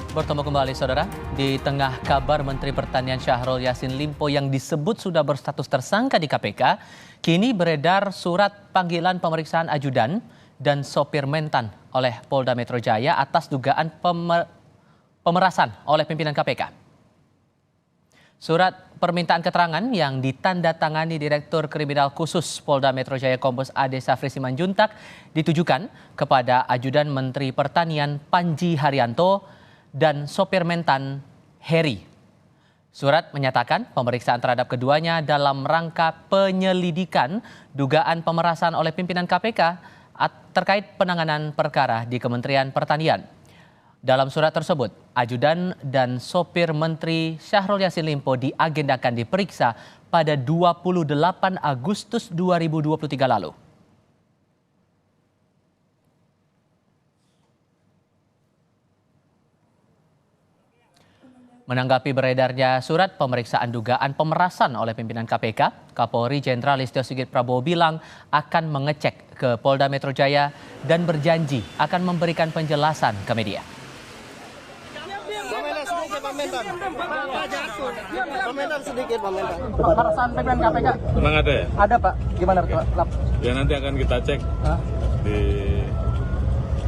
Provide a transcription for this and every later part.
Bertemu kembali saudara, di tengah kabar Menteri Pertanian Syahrul Yassin Limpo yang disebut sudah berstatus tersangka di KPK, kini beredar surat panggilan pemeriksaan ajudan dan sopir mentan oleh Polda Metro Jaya atas dugaan pemerasan oleh pimpinan KPK. Surat permintaan keterangan yang ditandatangani Direktur Kriminal Khusus Polda Metro Jaya Kombes Ade Safri Simanjuntak ditujukan kepada Ajudan Menteri Pertanian Panji Haryanto dan sopir mentan Heri. Surat menyatakan pemeriksaan terhadap keduanya dalam rangka penyelidikan dugaan pemerasan oleh pimpinan KPK terkait penanganan perkara di Kementerian Pertanian. Dalam surat tersebut, ajudan dan sopir Menteri Syahrul Yassin Limpo diagendakan diperiksa pada 28 Agustus 2023 lalu. Menanggapi beredarnya surat pemeriksaan dugaan pemerasan oleh pimpinan KPK, Kapolri Jenderal Listio Sigit Prabowo bilang akan mengecek ke Polda Metro Jaya dan berjanji akan memberikan penjelasan ke media. Pemerasan pimpinan KPK. Memang ada ya? Ada Pak, gimana Pak? Ya nanti akan kita cek di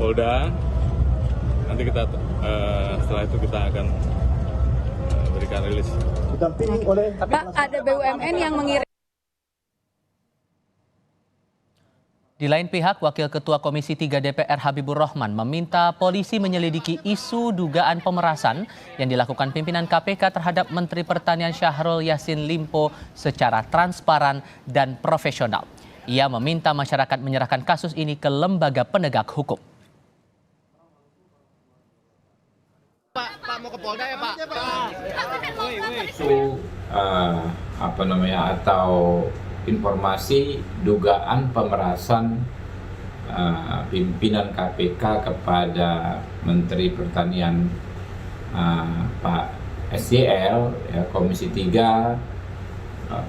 Polda. Nanti kita setelah itu kita akan berikan rilis. Pak, ada BUMN yang mengirim. Di lain pihak, Wakil Ketua Komisi 3 DPR Habibur Rahman meminta polisi menyelidiki isu dugaan pemerasan yang dilakukan pimpinan KPK terhadap Menteri Pertanian Syahrul Yassin Limpo secara transparan dan profesional. Ia meminta masyarakat menyerahkan kasus ini ke lembaga penegak hukum. Pak mau ke Polda ya Pak? Itu atau informasi dugaan pemerasan pimpinan KPK kepada Menteri Pertanian Pak SYL, ya, Komisi 3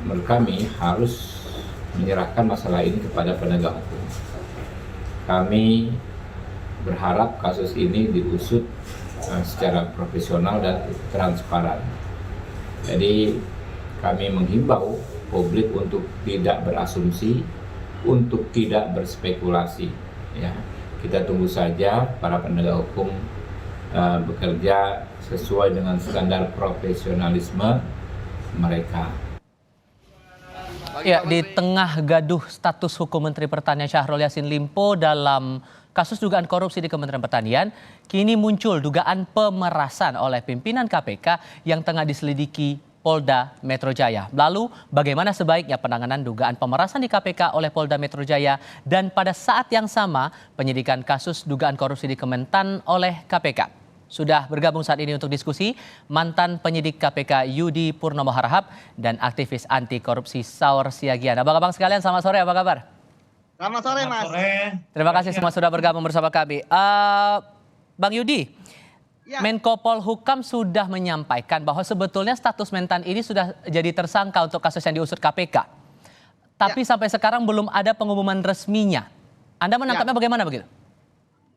menurut kami harus menyerahkan masalah ini kepada penegak hukum. Kami berharap kasus ini diusut secara profesional dan transparan. Jadi kami menghimbau publik untuk tidak berasumsi, untuk tidak berspekulasi. Ya, kita tunggu saja para penegak hukum bekerja sesuai dengan standar profesionalisme mereka. Ya, di tengah gaduh status hukum Menteri Pertanian Syahrul Yassin Limpo dalam kasus dugaan korupsi di Kementerian Pertanian, kini muncul dugaan pemerasan oleh pimpinan KPK yang tengah diselidiki Polda Metro Jaya. Lalu, bagaimana sebaiknya penanganan dugaan pemerasan di KPK oleh Polda Metro Jaya dan pada saat yang sama penyidikan kasus dugaan korupsi di Kementan oleh KPK? Sudah bergabung saat ini untuk diskusi mantan penyidik KPK Yudi Purnomo Harahap dan aktivis anti korupsi Saur Siagian. Abang-abang sekalian, selamat sore, apa kabar? Selamat sore Mas. Terima kasih semua sudah bergabung bersama kami. Bang Yudi, ya. Menko Polhukam sudah menyampaikan bahwa sebetulnya status mentan ini sudah jadi tersangka untuk kasus yang diusut KPK. Tapi sampai sekarang belum ada pengumuman resminya. Anda menangkapnya bagaimana begitu?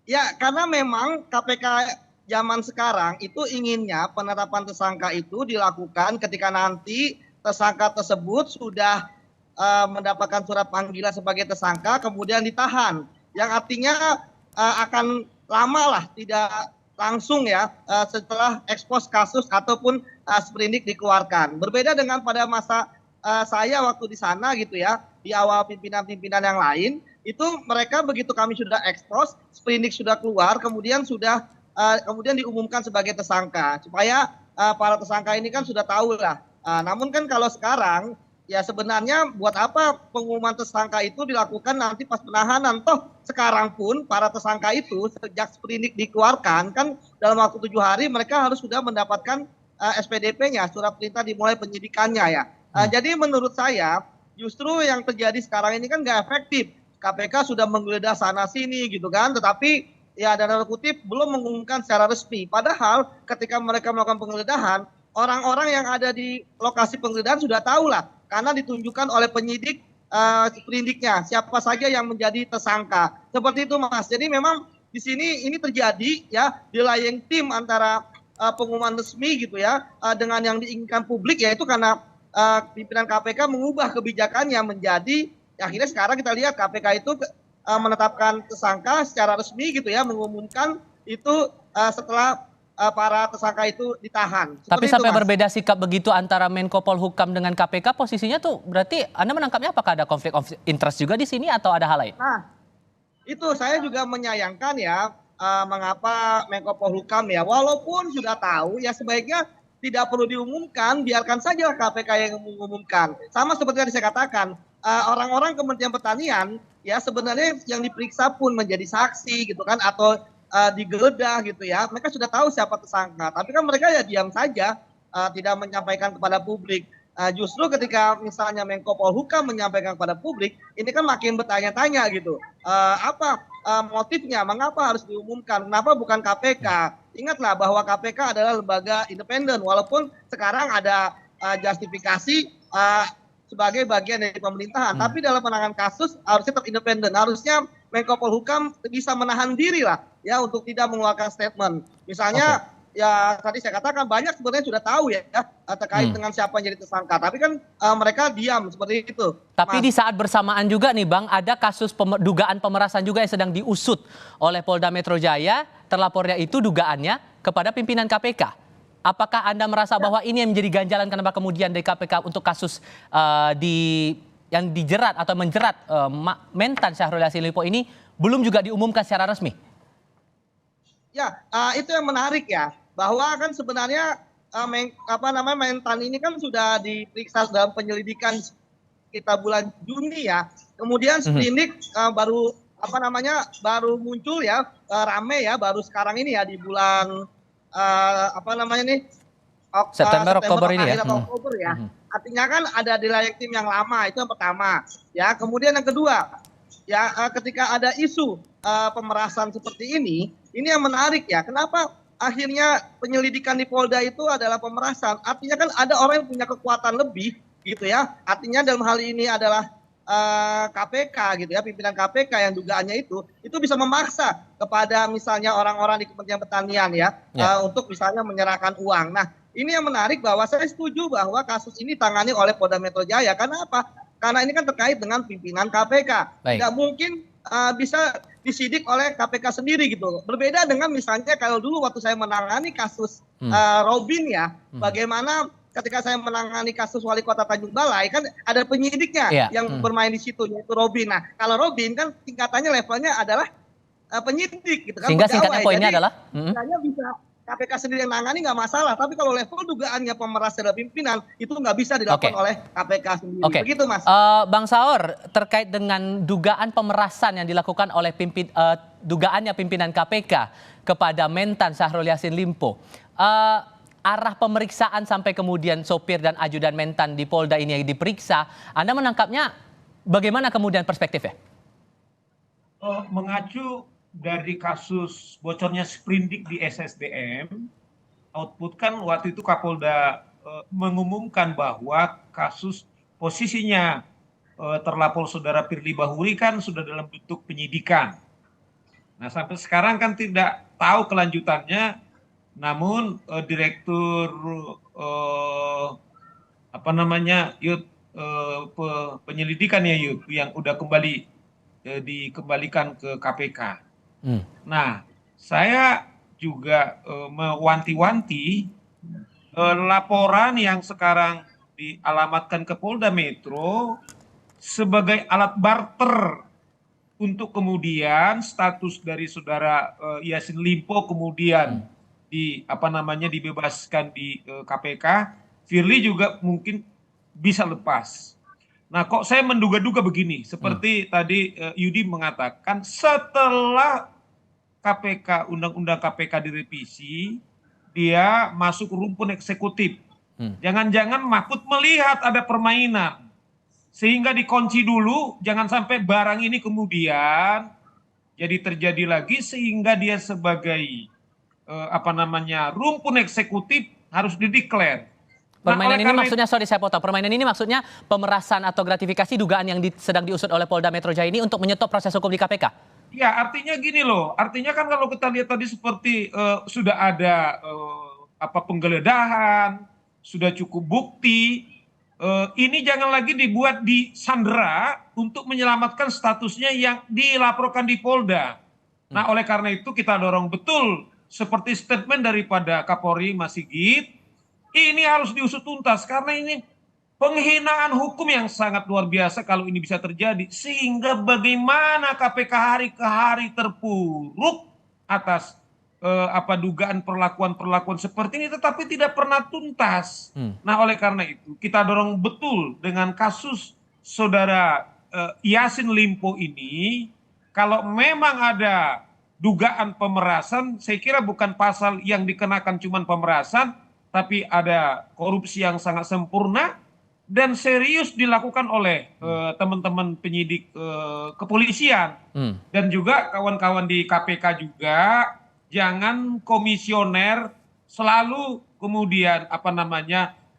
Ya, karena memang KPK zaman sekarang itu inginnya penetapan tersangka itu dilakukan ketika nanti tersangka tersebut sudah mendapatkan surat panggilan sebagai tersangka kemudian ditahan. Yang artinya akan lama lah, tidak langsung ya setelah ekspos kasus ataupun sprindik dikeluarkan. Berbeda dengan pada masa saya waktu di sana gitu ya, di awal pimpinan-pimpinan yang lain, itu mereka begitu kami sudah ekspos, sprindik sudah keluar, kemudian diumumkan sebagai tersangka supaya para tersangka ini kan sudah tahu lah. Namun kan kalau sekarang ya sebenarnya buat apa pengumuman tersangka itu dilakukan nanti pas penahanan? Toh sekarang pun para tersangka itu sejak sprindik dikeluarkan kan dalam waktu 7 hari mereka harus sudah mendapatkan SPDP-nya, surat perintah dimulai penyidikannya ya. Jadi menurut saya justru yang terjadi sekarang ini kan nggak efektif. KPK sudah menggeledah sana sini gitu kan, tetapi ya dalam kutip belum mengumumkan secara resmi. Padahal ketika mereka melakukan penggeledahan, orang-orang yang ada di lokasi penggeledahan sudah tahu lah, karena ditunjukkan oleh penyidik sprindiknya siapa saja yang menjadi tersangka. Seperti itu Mas. Jadi memang di sini ini terjadi ya delaying tim antara pengumuman resmi gitu ya dengan yang diinginkan publik, yaitu karena pimpinan KPK mengubah kebijakannya menjadi akhirnya sekarang kita lihat KPK itu menetapkan tersangka secara resmi gitu ya, mengumumkan itu setelah para tersangka itu ditahan. Tapi Seperti sampai itu, Mas. berbeda sikap begitu antara Menko Polhukam dengan KPK, posisinya tuh berarti Anda menangkapnya apakah ada konflik of interest juga di sini atau ada hal lain? Nah, itu saya juga menyayangkan ya mengapa Menko Polhukam ya, walaupun sudah tahu ya sebaiknya tidak perlu diumumkan, biarkan saja KPK yang mengumumkan. Sama seperti yang saya katakan, orang-orang Kementerian Pertanian ya sebenarnya yang diperiksa pun menjadi saksi gitu kan, atau digeledah gitu ya, mereka sudah tahu siapa tersangka, tapi kan mereka ya diam saja, tidak menyampaikan kepada publik. Justru ketika misalnya Menko Polhukam menyampaikan kepada publik, ini kan makin bertanya-tanya gitu, apa motifnya, mengapa harus diumumkan, kenapa bukan KPK? Ingatlah bahwa KPK adalah lembaga independen, walaupun sekarang ada justifikasi sebagai bagian dari pemerintahan, tapi dalam penanganan kasus harusnya tetap independen, harusnya Menko Polhukam bisa menahan diri lah ya untuk tidak mengeluarkan statement. Misalnya ya tadi saya katakan banyak sebenarnya sudah tahu ya terkait dengan siapa yang jadi tersangka, tapi kan mereka diam seperti itu. Tapi Mas. di saat bersamaan juga nih Bang, ada kasus dugaan pemerasan juga yang sedang diusut oleh Polda Metro Jaya, terlapornya itu dugaannya kepada pimpinan KPK. Apakah Anda merasa bahwa ini yang menjadi ganjalan kenapa kemudian dari KPK untuk kasus yang dijerat atau menjerat mentan Syahrul Yassin Limpo ini belum juga diumumkan secara resmi? Ya, itu yang menarik ya, bahwa kan sebenarnya mentan ini kan sudah diperiksa dalam penyelidikan kita bulan Juni ya. Kemudian sprindik baru baru muncul ya, rame ya, baru sekarang ini ya di bulan September Oktober ini ya. Oktober ya. Artinya kan ada direktif yang lama, itu yang pertama. Ya, kemudian yang kedua, ya ketika ada isu pemerasan seperti ini yang menarik ya. Kenapa akhirnya penyelidikan di Polda itu adalah pemerasan? Artinya kan ada orang yang punya kekuatan lebih gitu ya. Artinya dalam hal ini adalah KPK gitu ya, pimpinan KPK yang dugaannya itu bisa memaksa kepada misalnya orang-orang di Kementerian Pertanian ya. Untuk misalnya menyerahkan uang. Nah, ini yang menarik bahwa saya setuju bahwa kasus ini tangani oleh Polda Metro Jaya. Karena apa? Karena ini kan terkait dengan pimpinan KPK. Tidak mungkin bisa disidik oleh KPK sendiri gitu. Berbeda dengan misalnya kalau dulu waktu saya menangani kasus Robin ya, bagaimana ketika saya menangani kasus Wali Kota Tanjung Balai kan ada penyidiknya yang bermain di situ, yaitu Robin. Nah, kalau Robin kan tingkatannya levelnya adalah penyidik gitu kan. Sehingga singkatnya poinnya adalah bisa KPK sendiri yang nangani nggak masalah, tapi kalau level dugaannya pemeras terhadap pimpinan itu nggak bisa dilakukan oleh KPK sendiri. Begitu Mas. Bang Saur, terkait dengan dugaan pemerasan yang dilakukan oleh dugaannya pimpinan KPK kepada mentan Syahrul Yassin Limpo, arah pemeriksaan sampai kemudian sopir dan ajudan mentan di Polda ini yang diperiksa, Anda menangkapnya bagaimana kemudian perspektifnya? Mengacu dari kasus bocornya sprindik di SSDM, output kan waktu itu Kapolda mengumumkan bahwa kasus posisinya terlapor saudara Firly Bahuri kan sudah dalam bentuk penyidikan. Nah sampai sekarang kan tidak tahu kelanjutannya, namun Direktur penyelidikan ya yang udah dikembalikan ke KPK. Nah, saya juga mewanti-wanti laporan yang sekarang dialamatkan ke Polda Metro sebagai alat barter untuk kemudian status dari saudara Yassin Limpo kemudian dibebaskan di KPK, Firly juga mungkin bisa lepas. Nah, kok saya menduga-duga begini, seperti tadi Yudi mengatakan setelah KPK, Undang-Undang KPK direvisi, dia masuk rumpun eksekutif. Jangan-jangan Mahfud melihat ada permainan, sehingga dikunci dulu, jangan sampai barang ini kemudian jadi terjadi lagi, sehingga dia sebagai rumpun eksekutif harus dideklar. Permainan ini maksudnya, sorry saya potong, permainan ini maksudnya pemerasan atau gratifikasi dugaan yang sedang diusut oleh Polda Metro Jaya ini untuk menyetop proses hukum di KPK? Ya, artinya gini loh, artinya kan kalau kita lihat tadi seperti sudah ada penggeledahan, sudah cukup bukti. Ini jangan lagi dibuat di sandera untuk menyelamatkan statusnya yang dilaporkan di Polda. Nah, oleh karena itu kita dorong betul seperti statement daripada Kapolri Mas Sigit, ini harus diusut tuntas karena ini penghinaan hukum yang sangat luar biasa kalau ini bisa terjadi. Sehingga bagaimana KPK hari ke hari terpuruk atas dugaan perlakuan seperti ini tetapi tidak pernah tuntas. Nah, oleh karena itu kita dorong betul dengan kasus saudara Yassin Limpo ini, kalau memang ada dugaan pemerasan, saya kira bukan pasal yang dikenakan cuma pemerasan, tapi ada korupsi yang sangat sempurna dan serius dilakukan oleh teman-teman penyidik kepolisian dan juga kawan-kawan di KPK juga. Jangan komisioner selalu kemudian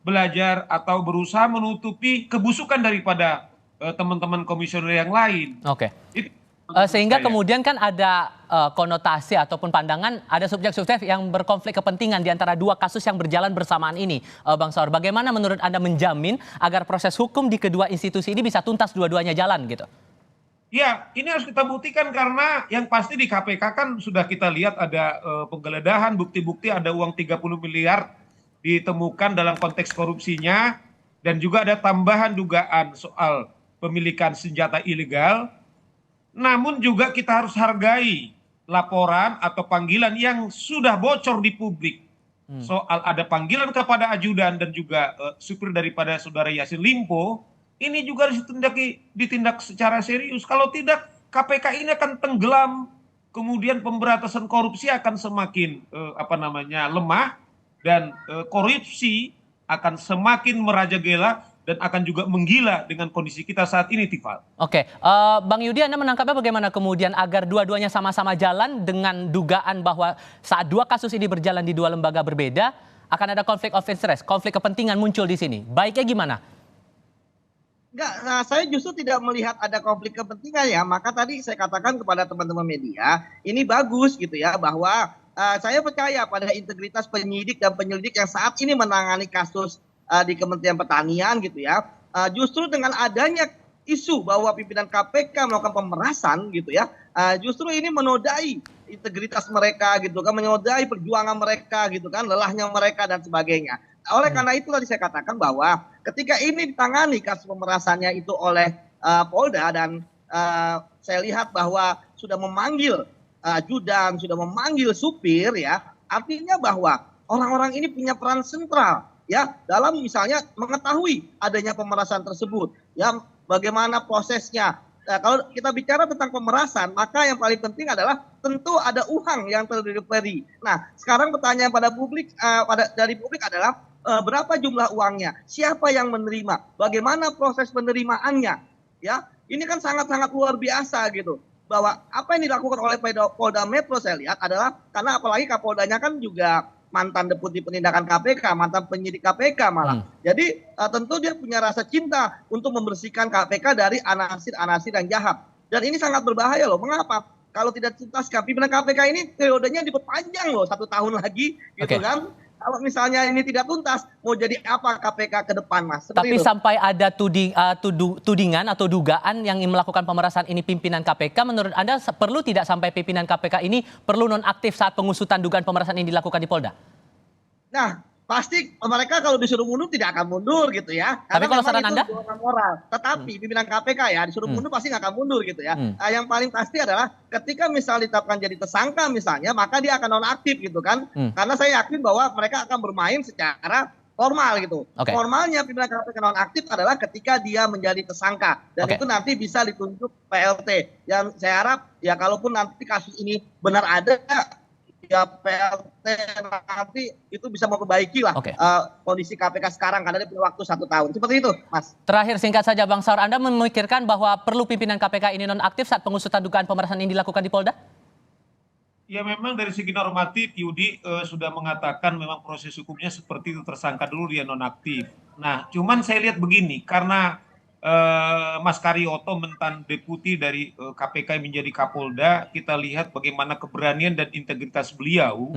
belajar atau berusaha menutupi kebusukan daripada teman-teman komisioner yang lain. Oke. Sehingga kemudian kan ada konotasi ataupun pandangan ada subjek-subjek yang berkonflik kepentingan di antara dua kasus yang berjalan bersamaan ini, Bang Saur. Bagaimana menurut Anda menjamin agar proses hukum di kedua institusi ini bisa tuntas dua-duanya jalan gitu? Ya, ini harus kita buktikan karena yang pasti di KPK kan sudah kita lihat ada penggeledahan, bukti-bukti ada uang 30 miliar ditemukan dalam konteks korupsinya dan juga ada tambahan dugaan soal pemilikan senjata ilegal. Namun juga kita harus hargai laporan atau panggilan yang sudah bocor di publik. Soal ada panggilan kepada ajudan dan juga supir daripada saudara Yassin Limpo. Ini juga harus ditindak secara serius. Kalau tidak, KPK ini akan tenggelam. Kemudian pemberantasan korupsi akan semakin lemah dan korupsi akan semakin merajalela dan akan juga menggila dengan kondisi kita saat ini, Tifal. Oke, Bang Yudi, Anda menangkapnya bagaimana kemudian agar dua-duanya sama-sama jalan dengan dugaan bahwa saat dua kasus ini berjalan di dua lembaga berbeda akan ada konflik of interest, konflik kepentingan muncul di sini. Baiknya gimana? Enggak, saya justru tidak melihat ada konflik kepentingan ya. Maka tadi saya katakan kepada teman-teman media, ini bagus gitu ya, bahwa saya percaya pada integritas penyidik dan penyelidik yang saat ini menangani kasus di Kementerian Pertanian gitu ya. Justru dengan adanya isu bahwa pimpinan KPK melakukan pemerasan gitu ya, justru ini menodai integritas mereka gitu kan, menodai perjuangan mereka gitu kan, lelahnya mereka dan sebagainya. Oleh karena itu tadi saya katakan bahwa ketika ini ditangani kasus pemerasannya itu oleh Polda dan saya lihat bahwa sudah memanggil ajudan, sudah memanggil supir ya, artinya bahwa orang-orang ini punya peran sentral ya dalam misalnya mengetahui adanya pemerasan tersebut ya, bagaimana prosesnya. Nah, kalau kita bicara tentang pemerasan, maka yang paling penting adalah tentu ada uang yang terdelivery. Nah, sekarang pertanyaan pada publik dari publik adalah berapa jumlah uangnya, siapa yang menerima, bagaimana proses penerimaannya, ya ini kan sangat-sangat luar biasa gitu. Bahwa apa yang dilakukan oleh Polda Metro saya lihat adalah karena apalagi Kapoldanya kan juga mantan deputi penindakan KPK, mantan penyidik KPK malah. Jadi tentu dia punya rasa cinta untuk membersihkan KPK dari anasir-anasir yang jahat. Dan ini sangat berbahaya loh. Mengapa? Kalau tidak tuntas, pimpinan KPK ini periodenya diperpanjang loh 1 tahun lagi, gitu kan? Kalau misalnya ini tidak tuntas, mau jadi apa KPK ke depan, Mas? Tapi sampai ada tudingan atau dugaan yang melakukan pemerasan ini pimpinan KPK, menurut Anda perlu tidak sampai pimpinan KPK ini perlu nonaktif saat pengusutan dugaan pemerasan ini dilakukan di Polda? Nah, pasti mereka kalau disuruh mundur tidak akan mundur gitu ya. Tapi kalau saran Anda? Moral. Tetapi pimpinan KPK ya disuruh mundur pasti nggak akan mundur gitu ya. Yang paling pasti adalah ketika misalnya ditetapkan jadi tersangka misalnya, maka dia akan nonaktif gitu kan. Karena saya yakin bahwa mereka akan bermain secara formal gitu. Formalnya pimpinan KPK nonaktif adalah ketika dia menjadi tersangka. Dan itu nanti bisa ditunjuk PLT. Yang saya harap ya kalaupun nanti kasus ini benar ada, ya PLT nanti itu bisa memperbaiki lah kondisi KPK sekarang karena dia punya waktu 1 tahun. Seperti itu, Mas. Terakhir singkat saja, Bang Saur, Anda memikirkan bahwa perlu pimpinan KPK ini nonaktif saat pengusutan dugaan pemerasan ini dilakukan di Polda? Ya memang dari segi normatif Yudi sudah mengatakan memang proses hukumnya seperti itu, tersangka dulu dia nonaktif. Nah, cuman saya lihat begini, karena Mas Karyoto mantan deputi dari KPK menjadi Kapolda, kita lihat bagaimana keberanian dan integritas beliau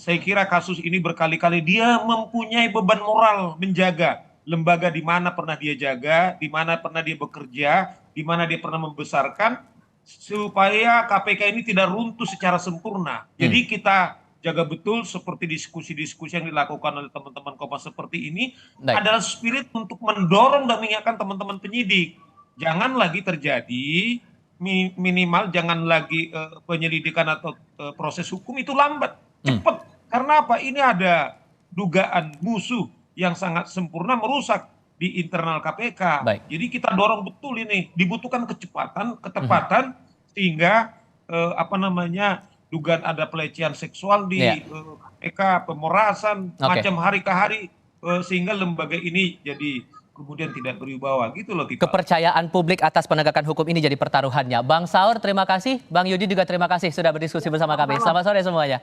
saya kira kasus ini berkali-kali dia mempunyai beban moral menjaga lembaga di mana pernah dia jaga, di mana pernah dia bekerja, di mana dia pernah membesarkan, supaya KPK ini tidak runtuh secara sempurna. Jadi kita jaga betul seperti diskusi-diskusi yang dilakukan oleh teman-teman Kompas seperti ini adalah spirit untuk mendorong dan mengingatkan teman-teman penyidik. Jangan lagi terjadi, minimal jangan lagi penyelidikan atau proses hukum itu lambat, cepat. Karena apa? Ini ada dugaan musuh yang sangat sempurna merusak di internal KPK. Jadi kita dorong betul ini, dibutuhkan kecepatan, ketepatan, sehingga dugaan ada pelecehan seksual di KPK, pemerasan, macam hari ke hari, sehingga lembaga ini jadi kemudian tidak berwibawa gitu loh. Kepercayaan publik atas penegakan hukum ini jadi pertaruhannya. Bang Saur terima kasih, Bang Yudi juga terima kasih sudah berdiskusi bersama kami. Selamat sore semuanya.